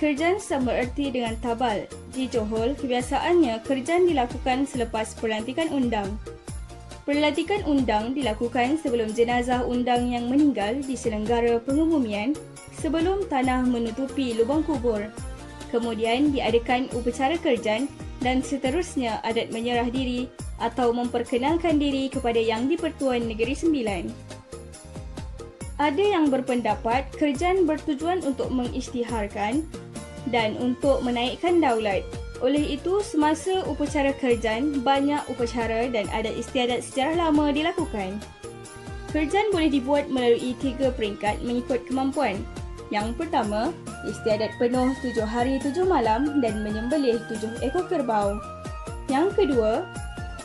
Kerjan sama erti dengan tabal. Di Johor, kebiasaannya kerjan dilakukan selepas pelantikan undang. Pelantikan undang dilakukan sebelum jenazah undang yang meninggal diselenggara pengebumian sebelum tanah menutupi lubang kubur. Kemudian diadakan upacara kerjan dan seterusnya adat menyerah diri atau memperkenalkan diri kepada Yang di-Pertuan Negeri Sembilan. Ada yang berpendapat kerjan bertujuan untuk mengisytiharkan dan untuk menaikkan daulat. Oleh itu, semasa upacara kerjan, banyak upacara dan adat istiadat sejarah lama dilakukan. Kerjan boleh dibuat melalui 3 peringkat mengikut kemampuan. Yang pertama, istiadat penuh 7 hari 7 malam dan menyembelih 7 ekor kerbau. Yang kedua,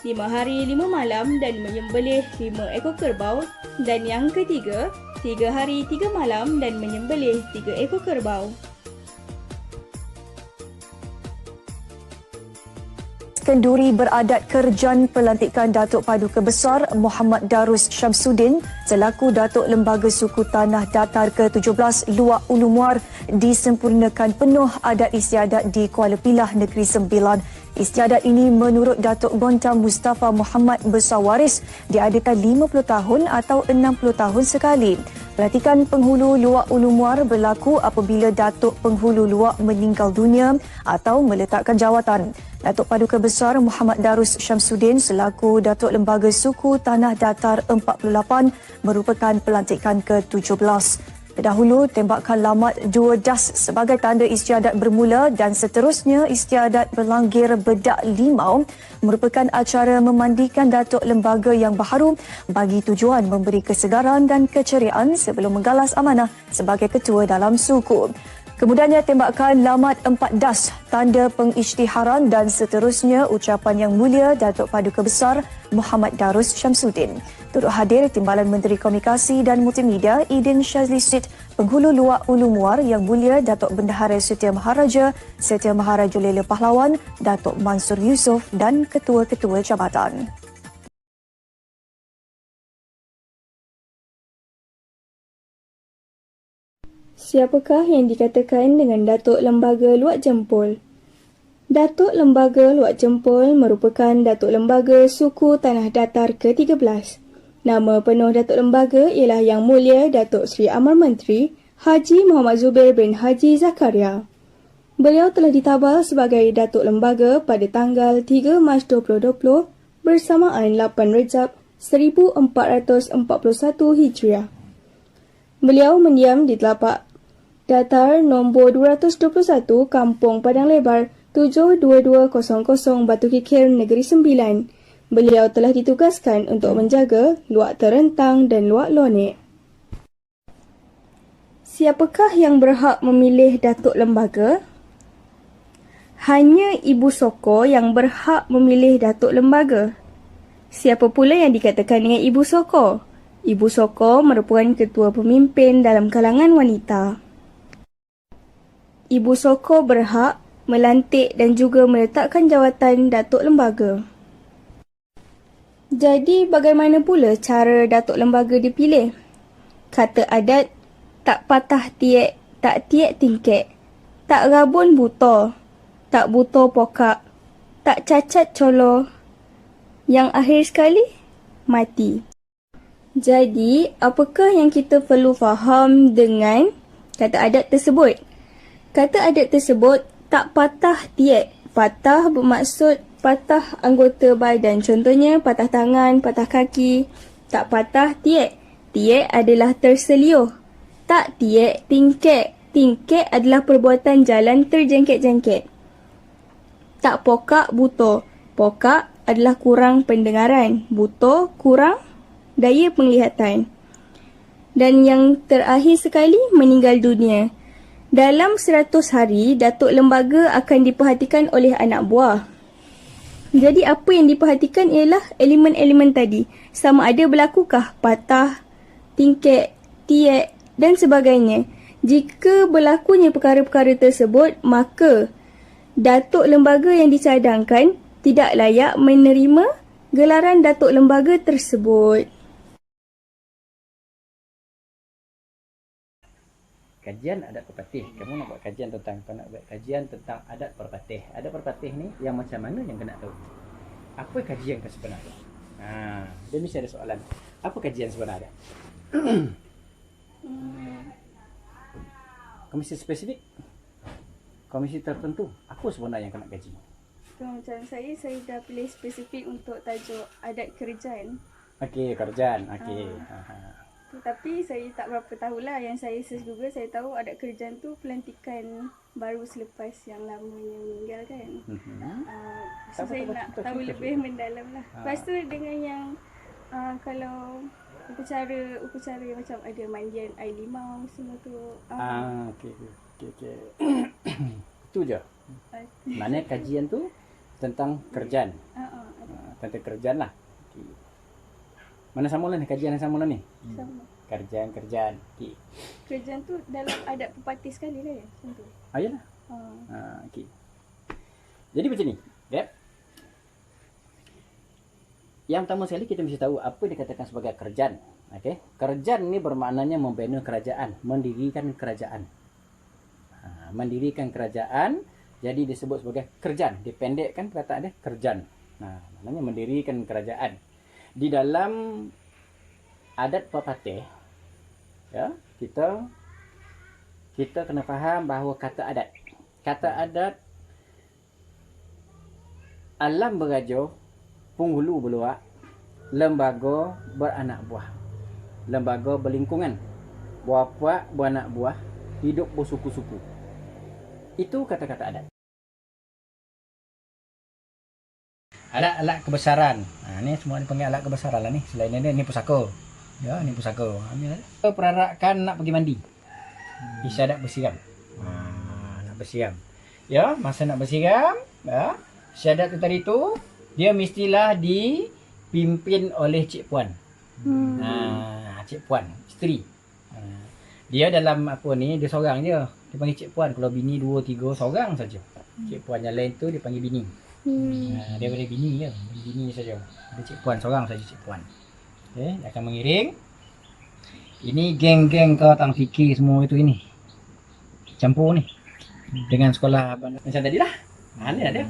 5 hari 5 malam dan menyembelih 5 ekor kerbau. Dan yang ketiga, 3 hari 3 malam dan menyembelih 3 ekor kerbau. Kenduri beradat kerjan pelantikan Datuk Paduka Besar Muhammad Darus Syamsuddin selaku Datuk Lembaga Suku Tanah Datar ke-17 Luak Ulu Muar disempurnakan penuh adat istiadat di Kuala Pilah Negeri Sembilan. Istiadat ini menurut Datuk Gontam Mustafa Muhammad Bersawaris diadakan 50 tahun atau 60 tahun sekali. Pelantikan penghulu Luak Ulu Muar berlaku apabila Datuk Penghulu Luak meninggal dunia atau meletakkan jawatan. Datuk Paduka Besar Muhammad Darus Syamsuddin selaku Datuk Lembaga Suku Tanah Datar 48 merupakan pelantikan ke-17. Terdahulu, tembakan lamat 2 das sebagai tanda istiadat bermula dan seterusnya istiadat berlanggir bedak limau merupakan acara memandikan Datuk Lembaga yang baharu bagi tujuan memberi kesegaran dan keceriaan sebelum menggalas amanah sebagai ketua dalam suku. Kemudiannya tembakan lamat 4 das, tanda pengisytiharan dan seterusnya ucapan yang mulia Datuk Paduka Besar Muhammad Darus Syamsuddin. Turut hadir Timbalan Menteri Komunikasi dan Multimedia Idin Shazli Sid, Penghulu Luak Ulu Muar Yang Mulia Datuk Bendahara Setia Maharaja, Setia Maharaja Lela Pahlawan, Datuk Mansur Yusof dan ketua-ketua jabatan. Siapakah yang dikatakan dengan Datuk Lembaga Luak Jempol? Datuk Lembaga Luak Jempol merupakan Datuk Lembaga Suku Tanah Datar ke-13. Nama penuh Datuk Lembaga ialah Yang Mulia Datuk Seri Amar Menteri Haji Muhammad Zubair bin Haji Zakaria. Beliau telah ditabal sebagai Datuk Lembaga pada tanggal 3 Mac 2020 bersamaan 8 Rejab 1441 Hijriah. Beliau mendiam di Telapak Datar nombor 221 Kampung Padang Lebar 72200 Batu Kikir Negeri Sembilan. Beliau telah ditugaskan untuk menjaga Luak Terentang dan Luak Lonek. Siapakah yang berhak memilih Datuk Lembaga? Hanya Ibu Soko yang berhak memilih Datuk Lembaga. Siapa pula yang dikatakan dengan Ibu Soko? Ibu Soko merupakan ketua pemimpin dalam kalangan wanita. Ibu Soko berhak melantik dan juga meletakkan jawatan Datuk Lembaga. Jadi bagaimana pula cara Datuk Lembaga dipilih? Kata adat, tak patah tiek, tak tiek tingkek, tak rabun buta, tak buta pokak, tak cacat colo, yang akhir sekali, mati. Jadi, apakah yang kita perlu faham dengan kata adat tersebut? Kata adat tersebut tak patah tiek. Patah bermaksud patah anggota badan. Contohnya patah tangan, patah kaki. Tak patah tiek. Tiek adalah terseliuh. Tak tiek tingkek. Tingkek adalah perbuatan jalan terjengket-jengket. Tak pokak buta. Pokak adalah kurang pendengaran. Buta kurang daya penglihatan. Dan yang terakhir sekali, meninggal dunia. Dalam 100 hari, Datuk Lembaga akan diperhatikan oleh anak buah. Jadi apa yang diperhatikan ialah elemen-elemen tadi. Sama ada berlakukah patah, tingkek, tiek dan sebagainya. Jika berlakunya perkara-perkara tersebut, maka Datuk Lembaga yang dicadangkan tidak layak menerima gelaran Datuk Lembaga tersebut. kajian adat perpatih. Kamu nak buat kajian tentang adat perpatih. Adat perpatih ni yang macam mana yang kena tahu. Apa kajian ke sebenarnya? Dia mesti ada soalan. Apa kajian sebenarnya? Komisi spesifik, komisi tertentu, apa sebenarnya yang kena kaji? Macam saya dah pilih spesifik untuk tajuk adat kerajaan. Okey, kerajaan. Okey. Tapi saya tak berapa tahulah. Yang saya search Google, saya tahu adat kerajaan tu pelantikan baru selepas yang lamanya meninggal kan. So saya nak tahu lebih mendalam lah. Lepas tu dengan yang kalau upacara macam ada mandian air limau semua tu. Okey. Itu je. Mana kajian tu tentang kerjaan. Tentang kerjaan lah. Okay. Mana sama lah ni kajian yang sama lah ni? Sama. Kerjaan. Okay. Kerjaan tu dalam adat pepatih sekali lah ya? Macam tu? Yalah. Okay. Jadi macam ni. Yep. Yang pertama sekali kita mesti tahu apa dikatakan sebagai kerajaan. Okey. Kerajaan ni bermaknanya membina kerajaan, mendirikan kerajaan. Mendirikan kerajaan, jadi disebut sebagai kerajaan. Dipendekkan perkataan dia kerajaan. Maknanya mendirikan kerajaan. Di dalam adat pepatih, ya, kita kena faham bahawa kata adat alam beraja, penghulu berluak, lembaga beranak buah, lembaga berlingkungan, bapa beranak buah, hidup bersuku-suku. Itu kata-kata adat. Alat-alat kebesaran. Ni semua dipanggil alat kebesaran lah ni. Selain ni pusaka. Ya, ni pusaka. Perarakan nak pergi mandi. Isyarat bersiram. Nak bersiram. Ya, masa nak bersiram, ya, syahadat tu tadi tu dia mestilah dipimpin oleh cik puan. Cik puan, isteri. Dia dalam apa ni, dia seorang je. Dia panggil cik puan. Kalau bini 2, 3 seorang saja. Cik puan yang lain tu dia panggil bini. Dia boleh bini je. Bini saja. Dia cik puan seorang saja cik puan. Okey, dia akan mengiring. Ini geng-geng kau tang fikir semua itu ini. Campur ni. Dengan sekolah macam tadi lah. Ni ada.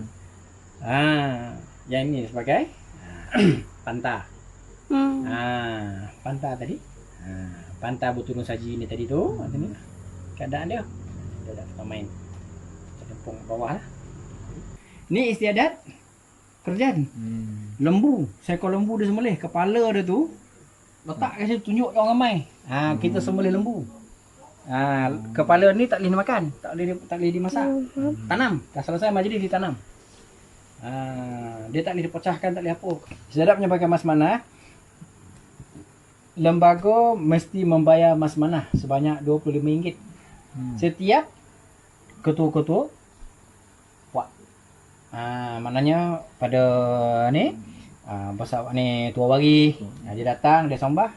Yang ini sebagai panta. Panta tadi. Panta berturun saji ni tadi tu. Macam ni lah. Keadaan dia. Dia dah main. Tempung bawah lah. Ni istiadat kerjaan. Lembu. Seekor lembu dia sembelih. Kepala dia tu letak kat situ, tunjuk orang ramai. Kita sembelih lembu. Kepala ni tak boleh dimakan. Tak boleh dimasak. Tanam. Dah selesai majlis ditanam. Dia tak boleh dipecahkan, tak boleh apa. Istiadat penyebagai mas manah. Lembaga mesti membayar mas manah sebanyak RM25. Setiap ketua-ketua puak. Maknanya pada ni pasal ni tua bari, dia datang, dia sembah.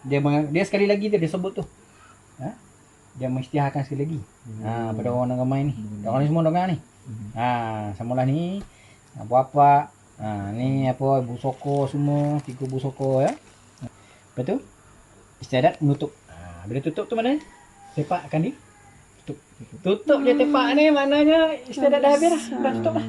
Dia sekali lagi dia sebut tu. Dia mengisytiharkan sekali lagi. Pada orang ramai ni. Orang ni semua dengar ni. Samalah ni apa-apa. Ni apa busoko semua, 3 busoko ya. Lepas tu istiadat menutup. Bila tutup tu mana? Tepak akan ditutup. Tutup je tepak ni maknanya istiadat dah habis dah. Dah tutup lah.